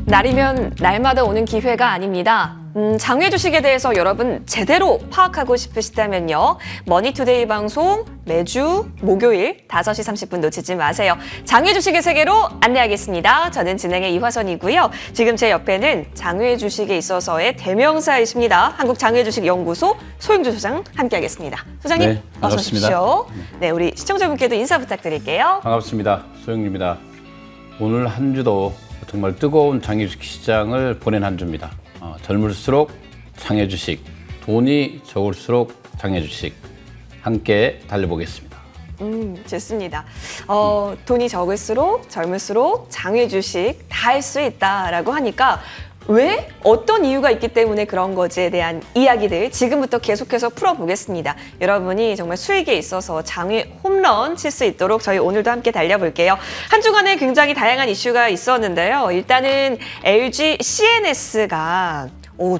날이면 날마다 오는 기회가 아닙니다. 장외 주식에 대해서 여러분 제대로 파악하고 싶으시다면요. 머니투데이 방송 매주 목요일 5시 30분 놓치지 마세요. 장외 주식의 세계로 안내하겠습니다. 저는 진행의 이화선이고요. 지금 제 옆에는 장외 주식에 있어서의 대명사이십니다. 한국장외주식연구소 소영주 소장 함께하겠습니다. 소장님, 네, 어서 오십시오. 네, 우리 시청자분께도 인사 부탁드릴게요. 반갑습니다. 소영주입니다. 오늘 한 주도 정말 뜨거운 장외주식 시장을 보낸 한 주입니다. 젊을수록 장외주식, 돈이 적을수록 장외주식 함께 달려보겠습니다. 좋습니다. 돈이 적을수록 젊을수록 장외주식 다 할 수 있다라고 하니까 왜? 어떤 이유가 있기 때문에 그런 거지에 대한 이야기들 지금부터 계속해서 풀어보겠습니다. 여러분이 정말 수익에 있어서 장외 홈런 칠 수 있도록 저희 오늘도 함께 달려볼게요. 한 주간에 굉장히 다양한 이슈가 있었는데요. 일단은 LG CNS가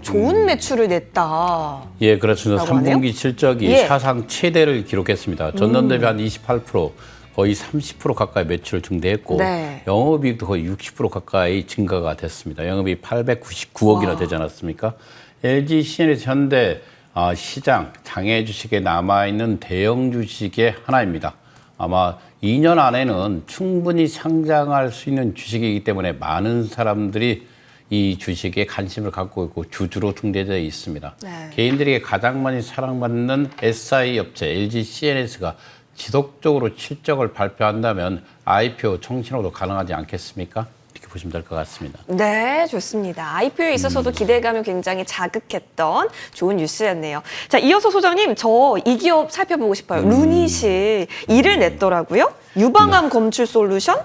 좋은 매출을 냈다. 예, 그렇습니다. 3분기 실적이 예. 사상 최대를 기록했습니다. 전년 대비 한 28%, 거의 30% 가까이 매출을 증대했고 네. 영업이익도 거의 60% 가까이 증가가 됐습니다. 영업이익 899억이나 되지 않았습니까? LG, CNS, 현대 시장, 장외 주식에 남아있는 대형 주식의 하나입니다. 아마 2년 안에는 충분히 상장할 수 있는 주식이기 때문에 많은 사람들이 이 주식에 관심을 갖고 있고 주주로 등재되어 있습니다. 네. 개인들에게 가장 많이 사랑받는 SI 업체 LG CNS가 지속적으로 실적을 발표한다면 IPO 청신호도 가능하지 않겠습니까? 이렇게 보시면 될 것 같습니다. 네, 좋습니다. IPO에 있어서도 기대감을 굉장히 자극했던 좋은 뉴스였네요. 자, 이어서 소장님, 저 이 기업 살펴보고 싶어요. 루닛이 이를 냈더라고요. 유방암 검출 솔루션?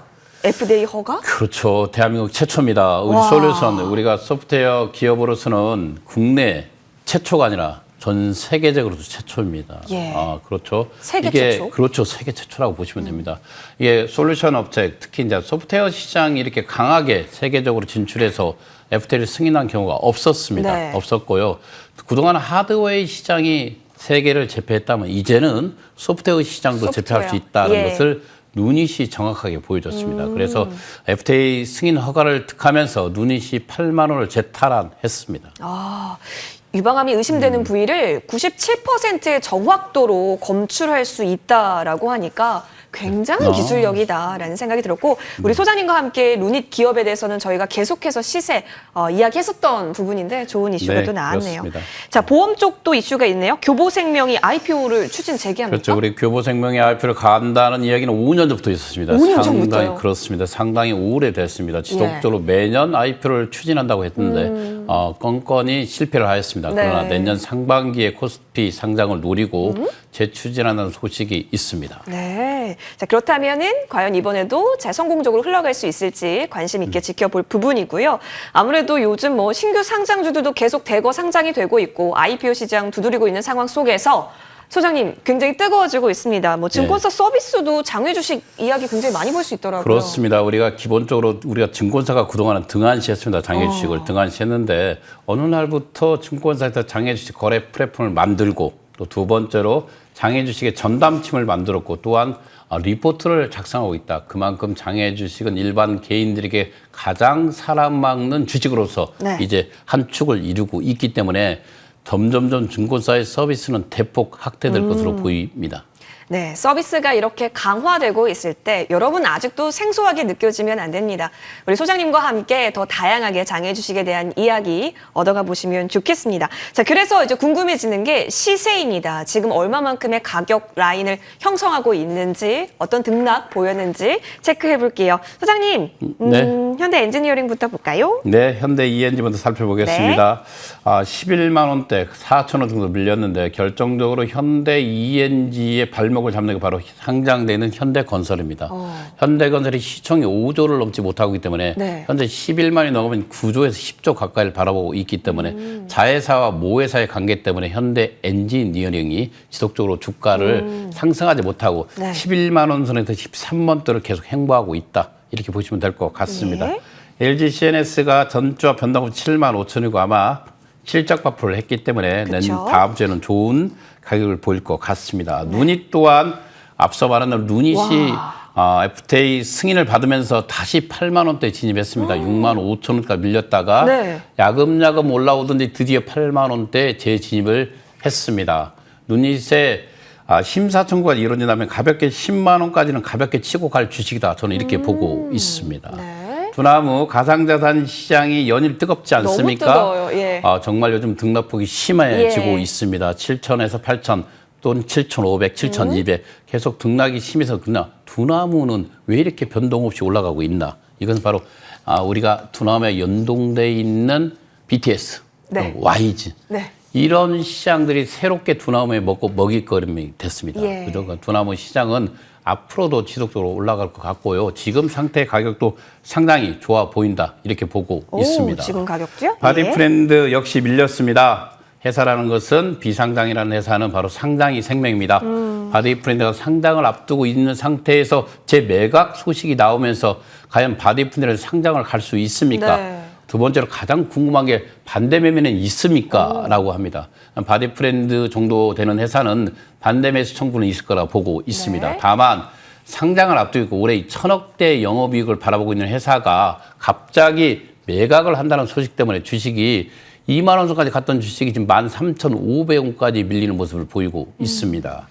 FDA 허가? 그렇죠. 대한민국 최초입니다. 의솔루션, 우리가 소프트웨어 기업으로서는 국내 최초가 아니라 전 세계적으로도 최초입니다. 예. 그렇죠. 세계 이게 최초? 그렇죠. 세계 최초라고 보시면 됩니다. 이게 솔루션 업체, 특히 이제 소프트웨어 시장이 이렇게 강하게 세계적으로 진출해서 FTA를 승인한 경우가 없었습니다. 네. 없었고요. 그동안 하드웨어 시장이 세계를 제패했다면 이제는 소프트웨어 시장도 제패할 수 있다는 예. 것을 누닛이 정확하게 보여줬습니다. 그래서 FTA 승인 허가를 득하면서 누닛이 8만 원을 재탈환했습니다. 유방암이 의심되는 부위를 97%의 정확도로 검출할 수 있다라고 하니까 굉장한 기술력이다라는 생각이 들었고 우리 소장님과 함께 루닛 기업에 대해서는 저희가 계속해서 시세 이야기했었던 부분인데 좋은 이슈가 네, 또 나왔네요. 그렇습니다. 자, 보험 쪽도 이슈가 있네요. 교보생명이 IPO를 추진 재개합니까? 그렇죠. 우리 교보생명의 IPO를 간다는 이야기는 5년 전부터 있었습니다. 5년 상당히 전부터요? 그렇습니다. 상당히 오래됐습니다. 지속적으로 매년 IPO를 추진한다고 했는데 건건이 실패를 하였습니다. 네. 그러나 내년 상반기에 코스피 상장을 노리고 재추진하는 소식이 있습니다. 네. 자, 그렇다면은 과연 이번에도 잘 성공적으로 흘러갈 수 있을지 관심 있게 지켜볼 부분이고요. 아무래도 요즘 뭐 신규 상장주들도 계속 대거 상장이 되고 있고 IPO 시장 두드리고 있는 상황 속에서 소장님 굉장히 뜨거워지고 있습니다. 뭐 증권사 서비스도 장외 주식 이야기 굉장히 많이 볼 수 있더라고요. 그렇습니다. 우리가 기본적으로 우리가 증권사가 그동안은 등한시했습니다. 장외 주식을 등한시했는데 어느 날부터 증권사에서 장외 주식 거래 플랫폼을 만들고 또 두 번째로 장외 주식의 전담팀을 만들었고 또한 리포트를 작성하고 있다. 그만큼 장외 주식은 일반 개인들에게 가장 사랑받는 주식으로서 네. 이제 한 축을 이루고 있기 때문에 점점점 증권사의 서비스는 대폭 확대될 것으로 보입니다. 네, 서비스가 이렇게 강화되고 있을 때 여러분 아직도 생소하게 느껴지면 안 됩니다. 우리 소장님과 함께 더 다양하게 장외 주식에 대한 이야기 얻어가 보시면 좋겠습니다. 자, 그래서 이제 궁금해지는 게 시세입니다. 지금 얼마만큼의 가격 라인을 형성하고 있는지 어떤 등락 보였는지 체크해 볼게요. 소장님, 네. 현대 엔지니어링부터 볼까요? 네, 현대 ENG부터 살펴보겠습니다. 11만 원대, 4천 원 정도 밀렸는데 결정적으로 현대 ENG의 발목을 잡는 게 바로 상장되는 현대건설입니다. 현대건설이 시총이 5조를 넘지 못하고 있기 때문에 네. 현재 11만이 넘으면 9조에서 10조 가까이를 바라보고 있기 때문에 자회사와 모회사의 관계 때문에 현대 엔지니어링이 지속적으로 주가를 상승하지 못하고 네. 11만 원 선에서 13만 대를 계속 행보하고 있다. 이렇게 보시면 될 것 같습니다. 네. LG CNS가 전주와 변동금 7만 5천이고 아마 실적 발표를 했기 때문에 그쵸? 다음 주에는 좋은 가격을 보일 것 같습니다. 누닛 또한 앞서 말한 대로 누닛이 FTA 승인을 받으면서 다시 8만 원대 진입했습니다. 6만 5천 원까지 밀렸다가 네. 야금야금 올라오던지 드디어 8만 원대 재진입을 했습니다. 눈이새 심사 청구가 이루어진다면 가볍게 10만 원까지는 가볍게 치고 갈 주식이다. 저는 이렇게 보고 있습니다. 네. 두나무 가상자산 시장이 연일 뜨겁지 않습니까? 너무 뜨거워요. 예. 정말 요즘 등락폭이 심해지고 예. 있습니다. 7천에서 8천 또는 7,500, 7,200 계속 등락이 심해서 그러나 두나무는 왜 이렇게 변동 없이 올라가고 있나? 이건 바로 우리가 두나무에 연동돼 있는 BTS, 네. YG 네. 이런 시장들이 새롭게 두나무에 먹잇거림이 됐습니다. 예. 그죠? 두나무 시장은 앞으로도 지속적으로 올라갈 것 같고요. 지금 상태 가격도 상당히 좋아 보인다 이렇게 보고 있습니다. 지금 가격도요? 바디프렌드 역시 밀렸습니다. 회사라는 것은 비상장이라는 회사는 바로 상장이 생명입니다. 바디프렌드가 상장을 앞두고 있는 상태에서 재매각 소식이 나오면서 과연 바디프렌드는 상장을 갈 수 있습니까? 네. 두 번째로 가장 궁금한 게 반대 매매는 있습니까? 라고 합니다. 바디프렌드 정도 되는 회사는 반대 매수 청구는 있을 거라 보고 있습니다. 네. 다만 상장을 앞두고 올해 1,000억대 영업이익을 바라보고 있는 회사가 갑자기 매각을 한다는 소식 때문에 주식이 2만 원 선까지 갔던 주식이 지금 13,500원까지 밀리는 모습을 보이고 있습니다.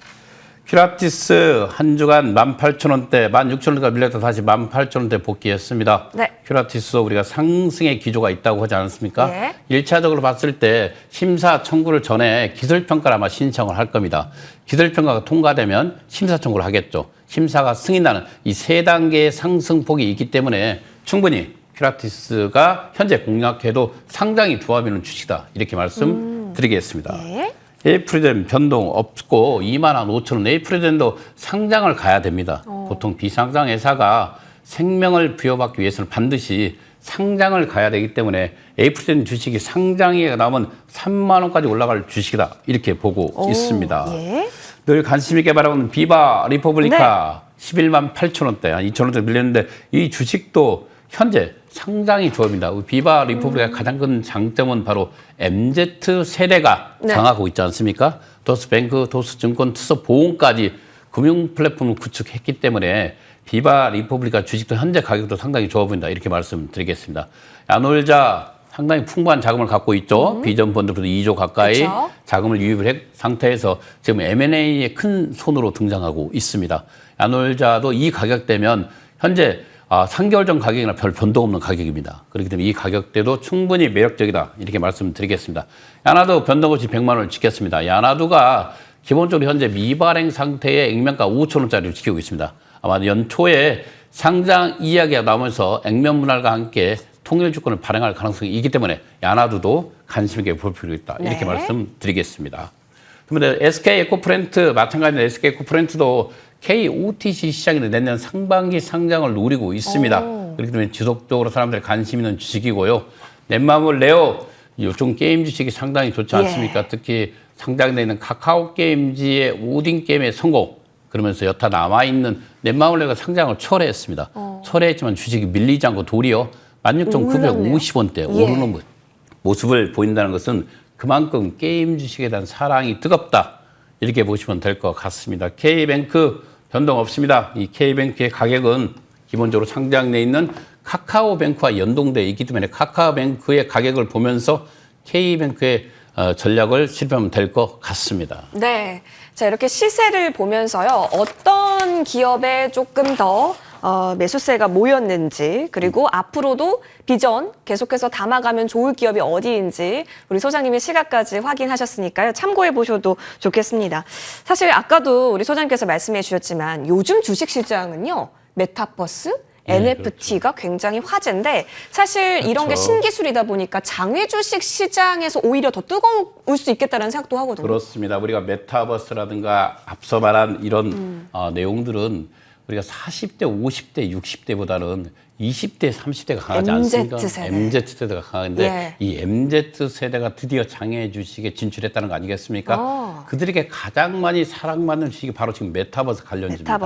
큐라티스 한 주간 18,000원대, 16,000원대가 밀렸다 다시 18,000원대 복귀했습니다. 네. 큐라티스도 우리가 상승의 기조가 있다고 하지 않습니까? 네. 1차적으로 봤을 때 심사 청구를 전에 기술평가를 아마 신청을 할 겁니다. 기술평가가 통과되면 심사 청구를 하겠죠. 심사가 승인나는 이 세 단계의 상승폭이 있기 때문에 충분히 큐라티스가 현재 공략해도 상당히 좋아 보이는 주식이다. 이렇게 말씀드리겠습니다. 네. 에이프리덴 변동 없고 25,000원 에이프리덴도 상장을 가야 됩니다. 보통 비상장 회사가 생명을 부여받기 위해서는 반드시 상장을 가야 되기 때문에 에이프리덴 주식이 상장에 나오면 3만 원까지 올라갈 주식이다. 이렇게 보고 있습니다. 예. 늘 관심 있게 바라보는 비바 리퍼블리카 11만 8천원대, 한 2천원대 밀렸는데 이 주식도 현재 상당히 좋아합니다. 비바 리퍼블리카 가장 큰 장점은 바로 MZ 세대가 네. 장악하고 있지 않습니까? 도스뱅크, 도스증권, 투자보험까지 금융 플랫폼을 구축했기 때문에 비바 리퍼블리카 주식도 현재 가격도 상당히 좋아 보인다. 이렇게 말씀드리겠습니다. 야놀자 상당히 풍부한 자금을 갖고 있죠. 비전 펀드부터 2조 가까이 그쵸? 자금을 유입을 한 상태에서 지금 M&A에 큰 손으로 등장하고 있습니다. 야놀자도 이 가격대면 현재 3개월 전 가격이나 별 변동 없는 가격입니다. 그렇기 때문에 이 가격대도 충분히 매력적이다. 이렇게 말씀드리겠습니다. 야나두 변동 없이 100만 원을 지켰습니다. 야나두가 기본적으로 현재 미발행 상태의 액면가 5,000원짜리를 지키고 있습니다. 아마 연초에 상장 이야기가 나오면서 액면 분할과 함께 통일 주권을 발행할 가능성이 있기 때문에 야나두도 관심 있게 볼 필요가 있다. 이렇게 네. 말씀드리겠습니다. 그런데 SK 에코프렌트 마찬가지로 SK 에코프렌트도 KOTC 시장에서 내년 상반기 상장을 노리고 있습니다. 그렇기 때문에 지속적으로 사람들이 관심 있는 주식이고요. 넷마블 레오 요즘 게임 주식이 상당히 좋지 않습니까? 특히 상장되어 있는 카카오 게임즈의 오딘 게임의 성공 그러면서 여타 남아있는 넷마블 레오가 상장을 철회했습니다. 철회했지만 주식이 밀리지 않고 도리어 16,950원대 오르는 모습을 보인다는 것은 그만큼 게임 주식에 대한 사랑이 뜨겁다. 이렇게 보시면 될 것 같습니다. K뱅크 변동 없습니다. 이 K뱅크의 가격은 기본적으로 상장돼 있는 카카오뱅크와 연동되어 있기 때문에 카카오뱅크의 가격을 보면서 K뱅크의 전략을 실험하면 될 것 같습니다. 네. 자, 이렇게 시세를 보면서요. 어떤 기업에 조금 더 매수세가 모였는지 그리고 앞으로도 비전 계속해서 담아가면 좋을 기업이 어디인지 우리 소장님의 시각까지 확인하셨으니까요. 참고해 보셔도 좋겠습니다. 사실 아까도 우리 소장님께서 말씀해 주셨지만 요즘 주식시장은요. 메타버스, NFT가 굉장히 화제인데 사실 이런 게 신기술이다 보니까 장외 주식 시장에서 오히려 더 뜨거울 수 있겠다는 생각도 하거든요. 그렇습니다. 우리가 메타버스라든가 앞서 말한 이런 내용들은 우리가 40대, 50대, 60대보다는 20대, 30대가 강하지 않습니까? MZ세대가 강한데 이 MZ세대가 드디어 장애 주식에 진출했다는 거 아니겠습니까? 그들에게 가장 많이 사랑받는 주식이 바로 지금 메타버스 관련주입니다.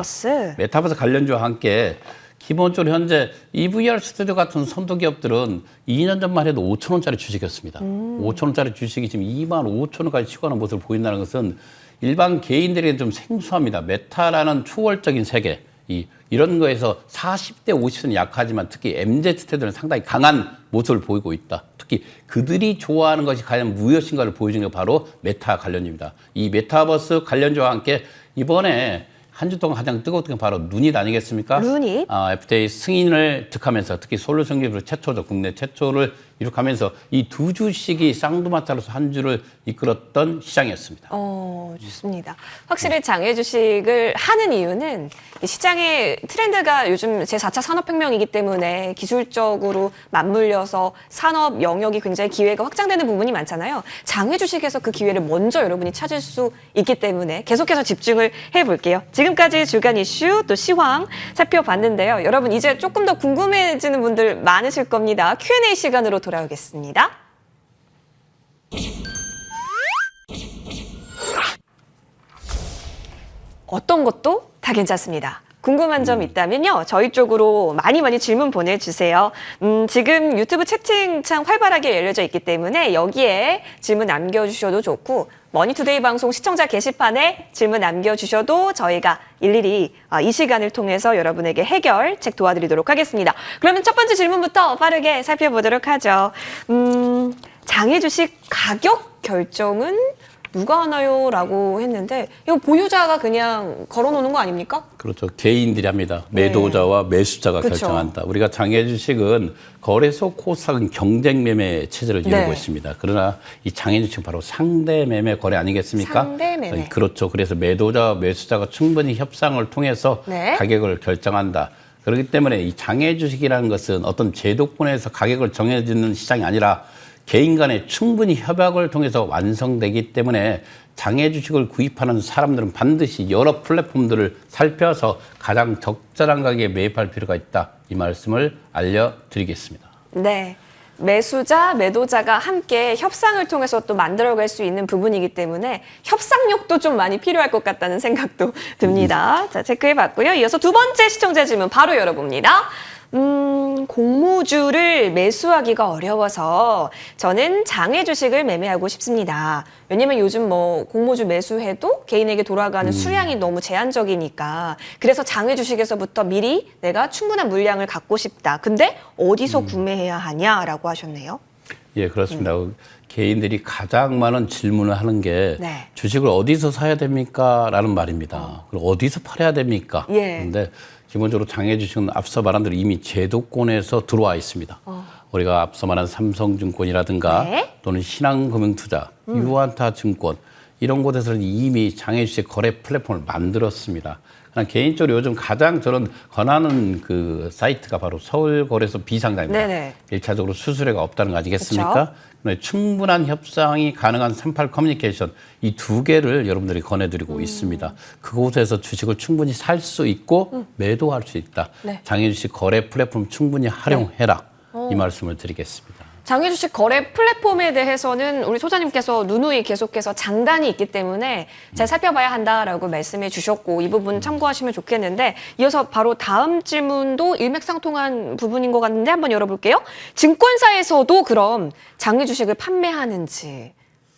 메타버스 관련주와 함께 기본적으로 현재 EVR 스튜디오 같은 선도 기업들은 2년 전만 해도 5,000원짜리 주식이었습니다. 5,000원짜리 주식이 지금 25,000원까지 치고 가는 모습을 보인다는 것은 일반 개인들에게 좀 생소합니다. 메타라는 초월적인 세계, 이런 거에서 40대, 50대는 약하지만 특히 MZ세대는 상당히 강한 모습을 보이고 있다. 특히 그들이 좋아하는 것이 과연 무엇인가를 보여주는 게 바로 메타 관련입니다. 이 메타버스 관련주와 함께 이번에 한 주 동안 가장 뜨거웠던 게 바로 눈이 아니겠습니까? 눈이? FTA 승인을 득하면서 특히 솔루션 기업으로 최초죠. 국내 최초를 이룩하면서 이 두 주식이 쌍두마차로서 한 주를 이끌었던 시장이었습니다. 좋습니다. 확실히 장외 주식을 하는 이유는 이 시장의 트렌드가 요즘 제4차 산업혁명이기 때문에 기술적으로 맞물려서 산업 영역이 굉장히 기회가 확장되는 부분이 많잖아요. 장외 주식에서 그 기회를 먼저 여러분이 찾을 수 있기 때문에 계속해서 집중을 해볼게요. 지금까지 주간 이슈 또 시황 살펴봤는데요. 여러분 이제 조금 더 궁금해지는 분들 많으실 겁니다. Q&A 시간으로 돌아오겠습니다. 어떤 것도 다 괜찮습니다. 궁금한 점 있다면요. 저희 쪽으로 많이 질문 보내주세요. 지금 유튜브 채팅창 활발하게 열려져 있기 때문에 여기에 질문 남겨주셔도 좋고 머니투데이 방송 시청자 게시판에 질문 남겨주셔도 저희가 일일이 이 시간을 통해서 여러분에게 해결책 도와드리도록 하겠습니다. 그러면 첫 번째 질문부터 빠르게 살펴보도록 하죠. 장외 주식 가격 결정은 누가 하나요? 라고 했는데 이거 보유자가 그냥 걸어놓는 거 아닙니까? 그렇죠. 개인들이 합니다. 매도자와 매수자가 그쵸. 결정한다. 우리가 장외 주식은 거래소 코스닥은 경쟁 매매 체제를 이루고 네. 있습니다. 그러나 이 장외 주식은 바로 상대 매매 거래 아니겠습니까? 상대 매매. 그렇죠. 그래서 매도자와 매수자가 충분히 협상을 통해서 네. 가격을 결정한다. 그렇기 때문에 이 장외 주식이라는 것은 어떤 제도권에서 가격을 정해주는 시장이 아니라 개인 간에 충분히 협약을 통해서 완성되기 때문에 장외 주식을 구입하는 사람들은 반드시 여러 플랫폼들을 살펴서 가장 적절한 가격에 매입할 필요가 있다. 이 말씀을 알려드리겠습니다. 네. 매수자, 매도자가 함께 협상을 통해서 또 만들어갈 수 있는 부분이기 때문에 협상력도 좀 많이 필요할 것 같다는 생각도 듭니다. 자, 체크해봤고요. 이어서 두 번째 시청자 질문 바로 열어봅니다. 공모주를 매수하기가 어려워서 저는 장외 주식을 매매하고 싶습니다. 왜냐면 요즘 뭐 공모주 매수해도 개인에게 돌아가는 수량이 너무 제한적이니까 그래서 장외 주식에서부터 미리 내가 충분한 물량을 갖고 싶다. 근데 어디서 구매해야 하냐라고 하셨네요. 예, 그렇습니다. 개인들이 가장 많은 질문을 하는 게 네. 주식을 어디서 사야 됩니까? 라는 말입니다. 그리고 어디서 팔아야 됩니까? 예. 그런데 기본적으로 장외 주식은 앞서 말한 대로 이미 제도권에서 들어와 있습니다. 우리가 앞서 말한 삼성증권이라든가 네. 또는 신한금융투자, 유한타증권 이런 곳에서는 이미 장외 주식 거래 플랫폼을 만들었습니다. 그냥 개인적으로 요즘 가장 저는 권하는 그 사이트가 바로 서울거래소 비상장입니다. 네네. 1차적으로 수수료가 없다는 거 아니겠습니까? 그렇죠? 충분한 협상이 가능한 38 커뮤니케이션 이 두 개를 여러분들이 권해드리고 있습니다. 그곳에서 주식을 충분히 살 수 있고 매도할 수 있다. 네. 장외 주식 거래 플랫폼 충분히 활용해라. 이 말씀을 드리겠습니다. 장외 주식 거래 플랫폼에 대해서는 우리 소장님께서 누누이 계속해서 장단이 있기 때문에 잘 살펴봐야 한다라고 말씀해 주셨고 이 부분 참고하시면 좋겠는데 이어서 바로 다음 질문도 일맥상통한 부분인 것 같은데 한번 열어볼게요. 증권사에서도 그럼 장외 주식을 판매하는지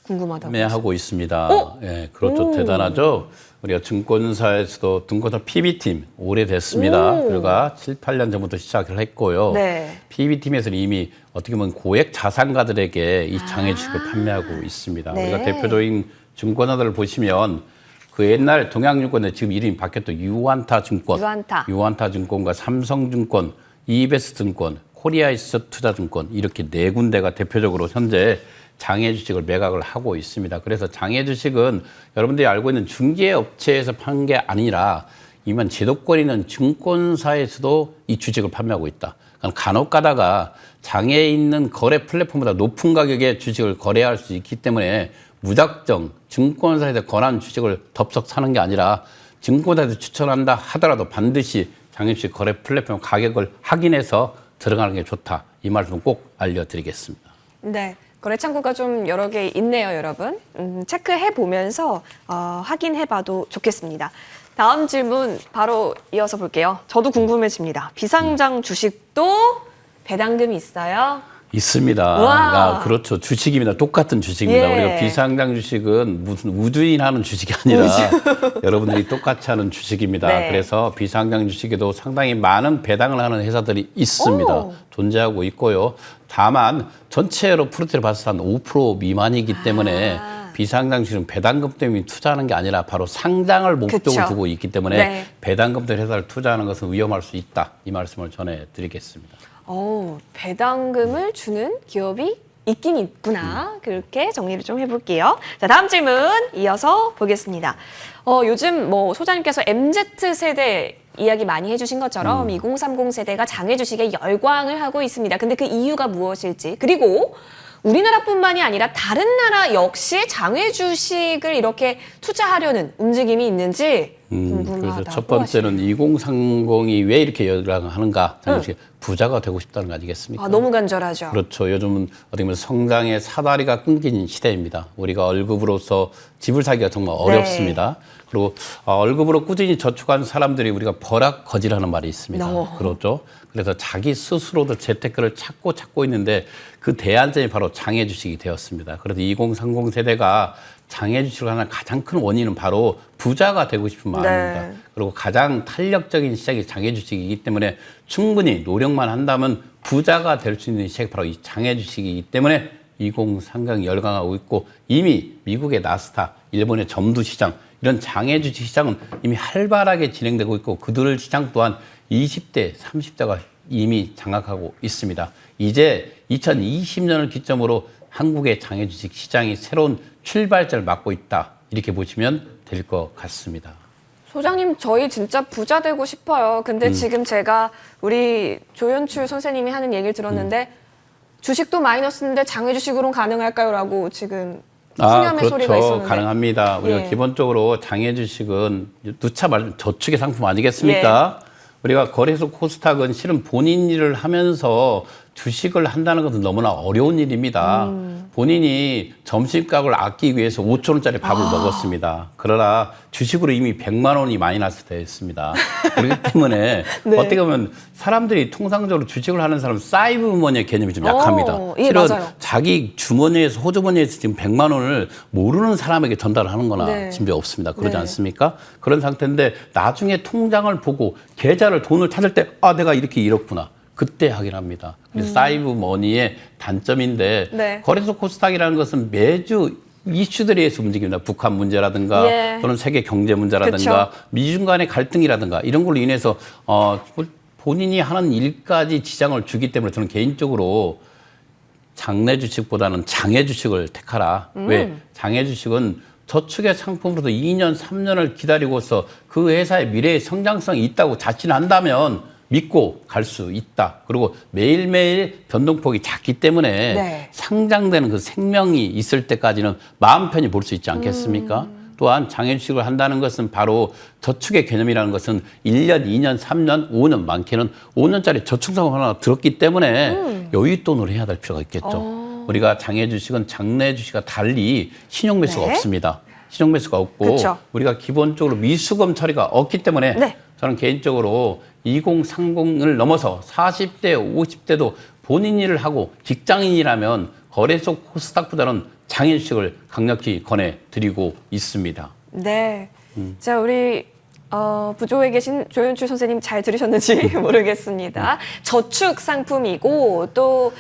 궁금하다고. 판매하고 있습니다. 오! 예, 그렇죠. 오. 대단하죠. 우리가 증권사에서도 증권사 PB팀 오래됐습니다. 오. 우리가 7, 8년 전부터 시작을 했고요. 네. PB팀에서는 이미 어떻게 보면 고액 자산가들에게 이 장외 주식을 판매하고 있습니다. 네. 우리가 대표적인 증권사들을 보시면 그 옛날 동양증권에 지금 이름이 바뀌었던 유한타증권, 유한타증권과 삼성증권, 이베스트증권, 코리아이스투자증권 이렇게 네 군데가 대표적으로 현재 장외 주식을 매각을 하고 있습니다. 그래서 장외 주식은 여러분들이 알고 있는 중개업체에서 판 게 아니라 이만 제도권이 있는 증권사에서도 이 주식을 판매하고 있다. 그러니까 간혹 가다가 장외에 있는 거래 플랫폼보다 높은 가격에 주식을 거래할 수 있기 때문에 무작정 증권사에서 권한 주식을 덥석 사는 게 아니라 증권사에서 추천한다 하더라도 반드시 장외 주식 거래 플랫폼 가격을 확인해서 들어가는 게 좋다. 이 말씀 꼭 알려드리겠습니다. 네. 거래 창구가 좀 여러 개 있네요, 여러분. 체크해 보면서 확인해 봐도 좋겠습니다. 다음 질문 바로 이어서 볼게요. 저도 궁금해집니다. 비상장 주식도 배당금이 있어요? 있습니다. 와. 그렇죠. 주식입니다. 똑같은 주식입니다. 예. 우리가 비상장 주식은 무슨 우주인 하는 주식이 아니라 여러분들이 똑같이 하는 주식입니다. 네. 그래서 비상장 주식에도 상당히 많은 배당을 하는 회사들이 있습니다. 오. 존재하고 있고요. 다만 전체로 프로테를 봤을 때 한 5% 미만이기 때문에 비상장 주식은 배당금 때문에 투자하는 게 아니라 바로 상장을 목적으로 그쵸. 두고 있기 때문에 네. 배당금 때문에 회사를 투자하는 것은 위험할 수 있다. 이 말씀을 전해드리겠습니다. 배당금을 주는 기업이 있긴 있구나. 그렇게 정리를 좀 해볼게요. 자, 다음 질문 이어서 보겠습니다. 요즘 뭐 소장님께서 MZ세대 이야기 많이 해주신 것처럼 2030 세대가 장외 주식에 열광을 하고 있습니다. 근데 그 이유가 무엇일지, 그리고 우리나라뿐만이 아니라 다른 나라 역시 장외 주식을 이렇게 투자하려는 움직임이 있는지 궁금하다고 그래서 첫 번째는 2030이 왜 이렇게 열광하는가? 부자가 되고 싶다는 거 아니겠습니까? 너무 간절하죠. 그렇죠. 요즘은 어떻게 보면 성장의 사다리가 끊긴 시대입니다. 우리가 월급으로서 집을 사기가 정말 어렵습니다. 그리고 월급으로 꾸준히 저축한 사람들이 우리가 버락거지라는 말이 있습니다. 그렇죠. 그래서 자기 스스로도 재테크를 찾고 있는데 그 대안점이 바로 장외 주식이 되었습니다. 그래서 2030 세대가 장외 주식을 하는 가장 큰 원인은 바로 부자가 되고 싶은 마음입니다. 그리고 가장 탄력적인 시작이 장외 주식이기 때문에 충분히 노력만 한다면 부자가 될 수 있는 시작이 바로 이 장외 주식이기 때문에 2030 열광하고 있고, 이미 미국의 나스닥, 일본의 점도 시장, 이런 장외 주식 시장은 이미 활발하게 진행되고 있고, 그들 시장 또한 20대, 30대가 이미 장악하고 있습니다. 이제 2020년을 기점으로 한국의 장외 주식 시장이 새로운 출발점을 맞고 있다. 이렇게 보시면 될 것 같습니다. 소장님, 저희 진짜 부자 되고 싶어요. 근데 지금 제가 우리 조연출 선생님이 하는 얘기를 들었는데 주식도 마이너스인데 장외 주식으로는 가능할까요? 라고 지금 후렴의 그렇죠. 소리가 있었는데. 가능합니다. 우리가 기본적으로 장외 주식은 누차 말하면 저축의 상품 아니겠습니까? 우리가 거래소 코스닥은 실은 본인 일을 하면서 주식을 한다는 것은 너무나 어려운 일입니다. 본인이 점심값을 아끼기 위해서 5천 원짜리 밥을 먹었습니다. 그러나 주식으로 이미 100만 원이 마이너스 되었습니다. 그렇기 때문에 어떻게 보면 사람들이 통상적으로 주식을 하는 사람은 사이브 머니의 개념이 좀 약합니다. 실은 맞아요. 자기 주머니에서 호주머니에서 지금 100만 원을 모르는 사람에게 전달을 하는 거나 진배 없습니다. 그러지 않습니까? 그런 상태인데 나중에 통장을 보고 계좌를 돈을 찾을 때 내가 이렇게 잃었구나. 그때 확인합니다. 사이브 머니의 단점인데 거래소 코스닥이라는 것은 매주 이슈들에 의해서 움직입니다. 북한 문제라든가 또는 세계 경제 문제라든가 미중 간의 갈등이라든가 이런 걸로 인해서 본인이 하는 일까지 지장을 주기 때문에 저는 개인적으로 장내 주식보다는 장외 주식을 택하라. 왜? 장외 주식은 저축의 상품으로도 2년, 3년을 기다리고서 그 회사의 미래의 성장성이 있다고 자신한다면 믿고 갈 수 있다. 그리고 매일매일 변동폭이 작기 때문에 상장되는 그 생명이 있을 때까지는 마음 편히 볼 수 있지 않겠습니까? 또한 장외주식을 한다는 것은 바로 저축의 개념이라는 것은 1년, 2년, 3년, 5년, 많게는 5년짜리 저축성 하나 들었기 때문에 여윳돈으로 해야 될 필요가 있겠죠. 우리가 장외주식은 장내주식과 달리 신용매수가 없습니다. 신용매수가 없고 우리가 기본적으로 미수금 처리가 없기 때문에 저는 개인적으로 2030을 넘어서 40대, 50대도 본인 일을 하고 직장인이라면 거래소 코스닥보다는 장외주식을 강력히 권해드리고 있습니다. 네. 자, 우리 부조에 계신 조연출 선생님 잘 들으셨는지 모르겠습니다. 저축 상품이고 또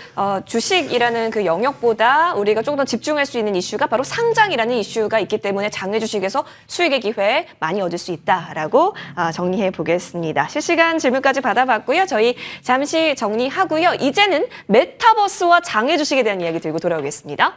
주식이라는 그 영역보다 우리가 조금 더 집중할 수 있는 이슈가 바로 상장이라는 이슈가 있기 때문에 장외 주식에서 수익의 기회 많이 얻을 수 있다라고 정리해 보겠습니다. 실시간 질문까지 받아봤고요. 저희 잠시 정리하고요. 이제는 메타버스와 장외 주식에 대한 이야기 들고 돌아오겠습니다.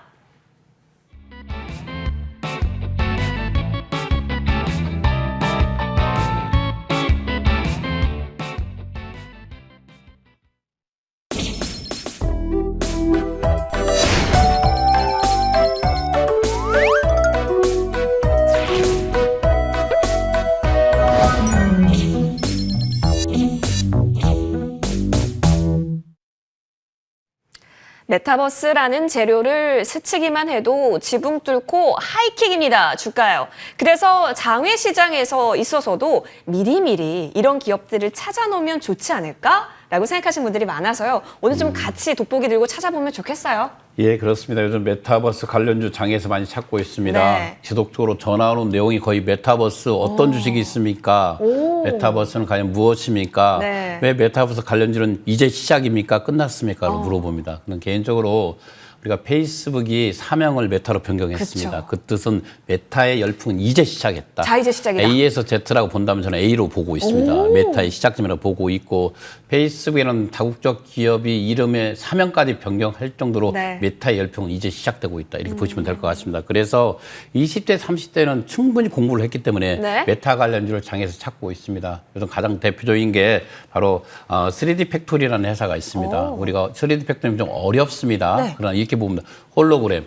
메타버스라는 재료를 스치기만 해도 지붕 뚫고 하이킥입니다. 주가요. 그래서 장외 시장에서 있어서도 미리미리 이런 기업들을 찾아놓으면 좋지 않을까? 있다라고 생각하시는 분들이 많아서요. 오늘 좀 같이 돋보기 들고 찾아보면 좋겠어요. 예, 그렇습니다. 요즘 메타버스 관련주 장에서 많이 찾고 있습니다. 네. 지속적으로 전화 오는 내용이 거의 메타버스 어떤 주식이 있습니까? 메타버스는 과연 무엇입니까? 네. 왜 메타버스 관련주는 이제 시작입니까? 끝났습니까? 물어봅니다. 그는 개인적으로 우리가 페이스북이 사명을 메타로 변경했습니다. 그쵸. 그 뜻은 메타의 열풍은 이제 시작했다. 자, 이제 시작이다. A에서 Z라고 본다면 저는 A로 보고 있습니다. 메타의 시작점이라고 보고 있고 페이스북에는 다국적 기업이 이름의 사명까지 변경할 정도로 네. 메타의 열풍은 이제 시작되고 있다. 이렇게 보시면 될 것 같습니다. 그래서 20대, 30대는 충분히 공부를 했기 때문에 네. 메타 관련주를 장에서 찾고 있습니다. 요즘 가장 대표적인 게 바로 3D 팩토리라는 회사가 있습니다. 우리가 3D 팩토리는 좀 어렵습니다. 네. 그러나 이렇게 보면 홀로그램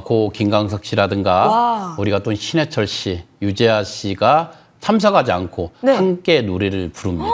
고 김광석 씨라든가 와. 우리가 또 신해철 씨, 유재하 씨가 참석하지 않고 네. 함께 노래를 부릅니다.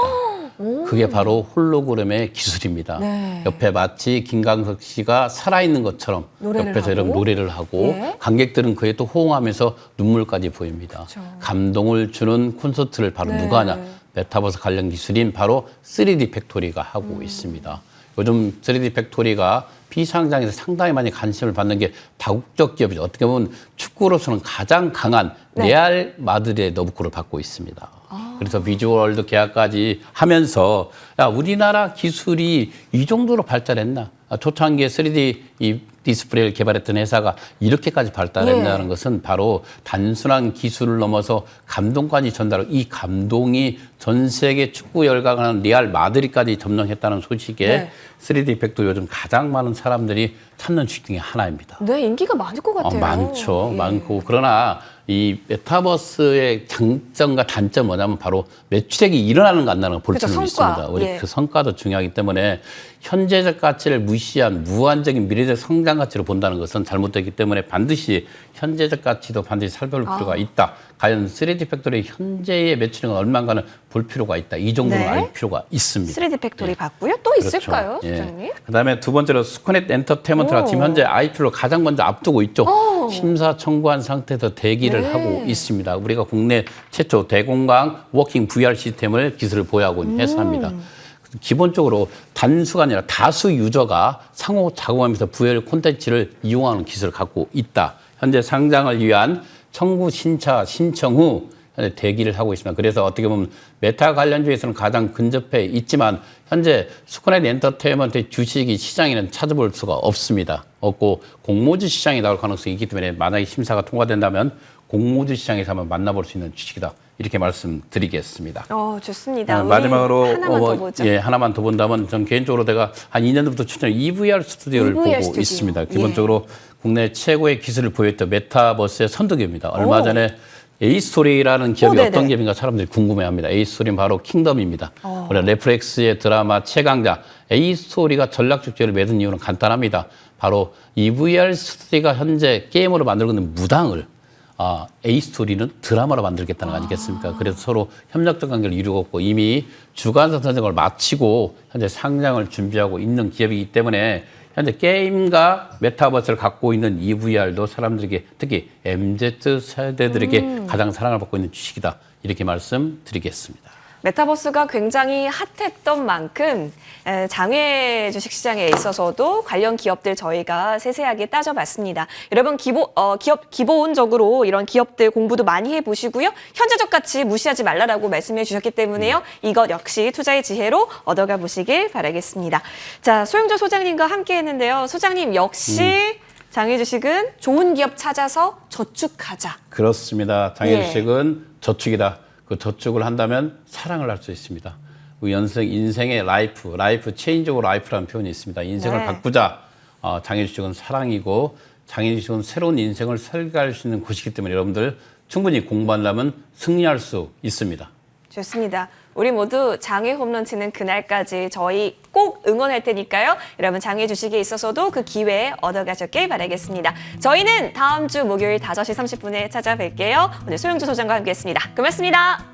그게 바로 홀로그램의 기술입니다. 네. 옆에 마치 김광석 씨가 살아있는 것처럼 노래를 옆에서 하고. 이런 노래를 하고 예. 관객들은 그에 또 호응하면서 눈물까지 보입니다. 그렇죠. 감동을 주는 콘서트를 바로 네. 누가 하냐? 메타버스 관련 기술인 바로 3D 팩토리가 하고 있습니다. 요즘 3D 팩토리가 비상장에서 상당히 많이 관심을 받는 게 다국적 기업이죠. 어떻게 보면 축구로서는 가장 강한 네. 레알 마드리드의 너브코를 받고 있습니다. 그래서 비주얼월드 계약까지 하면서 야 우리나라 기술이 이 정도로 발달했나? 초창기에 3D 이 디스플레이를 개발했던 회사가 이렇게까지 발달했다는 예. 것은 바로 단순한 기술을 넘어서 감동까지 전달하고 이 감동이 전 세계 축구 열광하는 리알 마드리드까지 점령했다는 소식에 네. 3D 팩도 요즘 가장 많은 사람들이 찾는 주식 중에 하나입니다. 네, 인기가 많을 것 같아요. 많죠. 예. 많고. 그러나 이 메타버스의 장점과 단점 뭐냐면 바로 매출액이 일어나는 거 안 나는 거 볼 그쵸, 필요가 성과. 있습니다. 우리 예. 그 성과도 중요하기 때문에 현재적 가치를 무시한 무한적인 미래적 성장 가치로 본다는 것은 잘못되기 때문에 반드시 현재적 가치도 반드시 살펴볼 필요가 있다. 과연 3D 팩토리의 현재의 매출액은 얼마인가는 볼 필요가 있다. 이 정도는 네. 알 필요가 있습니다. 3D 팩토리 봤고요. 또 있을까요, 예. 소장님? 그다음에 두 번째로 스코넷 엔터테인먼트가 오. 지금 현재 IPO를 가장 먼저 앞두고 있죠. 오. 심사 청구한 상태에서 대기를 네. 하고 있습니다. 우리가 국내 최초 대공강 워킹 VR 시스템을 기술을 보유하고 있는 회사입니다. 기본적으로 단수가 아니라 다수 유저가 상호 작용하면서 VR 콘텐츠를 이용하는 기술을 갖고 있다. 현재 상장을 위한 청구 신청 후 현재 대기를 하고 있습니다. 그래서 어떻게 보면 메타 관련주에서는 가장 근접해 있지만 현재 스코넷 엔터테인먼트의 주식이 시장에는 찾아볼 수가 없습니다. 없고 공모주 시장에 나올 가능성이 있기 때문에 만약에 심사가 통과된다면 공모주 시장에서 한번 만나볼 수 있는 주식이다. 이렇게 말씀드리겠습니다. 좋습니다. 우리 마지막으로 하나만 더 보죠. 예, 하나만 더 본다면 전 개인적으로 내가 한 2년 전부터 추천 EVR 스튜디오를 EVR 보고 스튜디오. 있습니다. 기본적으로 국내 최고의 기술을 보였던 메타버스의 선두기업입니다. 얼마 오. 전에 에이스토리라는 기업이 네네. 어떤 기업인가 사람들이 궁금해합니다. 에이스토리는 바로 킹덤입니다. 우리가 넷플릭스의 드라마 최강자 에이스토리가 전략주제를 맺은 이유는 간단합니다. 바로 EVR 스튜디오가 현재 게임으로 만들고 있는 무당을 에이스토리는 드라마로 만들겠다는 거 아니겠습니까? 그래서 서로 협력적 관계를 이루고 있고 이미 주관사 선정을 마치고 현재 상장을 준비하고 있는 기업이기 때문에 현재 게임과 메타버스를 갖고 있는 EVR도 사람들에게 특히 MZ 세대들에게 가장 사랑을 받고 있는 주식이다. 이렇게 말씀드리겠습니다. 메타버스가 굉장히 핫했던 만큼 장외 주식시장에 있어서도 관련 기업들 저희가 세세하게 따져봤습니다. 여러분 기본적으로 이런 기업들 공부도 많이 해보시고요. 현재적 가치 무시하지 말라라고 말씀해 주셨기 때문에요. 이것 역시 투자의 지혜로 얻어가 보시길 바라겠습니다. 자, 소영조 소장님과 함께 했는데요. 소장님 역시 장외 주식은 좋은 기업 찾아서 저축하자. 그렇습니다. 장애 예. 주식은 저축이다. 그 저축을 한다면 사랑을 할 수 있습니다. 우리 인생의 라이프 체인지 오브 라이프라는 표현이 있습니다. 인생을 네. 바꾸자. 장애 주식은 사랑이고 장애 주식은 새로운 인생을 설계할 수 있는 곳이기 때문에 여러분들 충분히 공부한다면 승리할 수 있습니다. 좋습니다. 우리 모두 장외 홈런 치는 그날까지 저희 꼭 응원할 테니까요. 여러분 장외 주식에 있어서도 그 기회 얻어가셨길 바라겠습니다. 저희는 다음 주 목요일 5시 30분에 찾아뵐게요. 오늘 소영주 소장과 함께했습니다. 고맙습니다.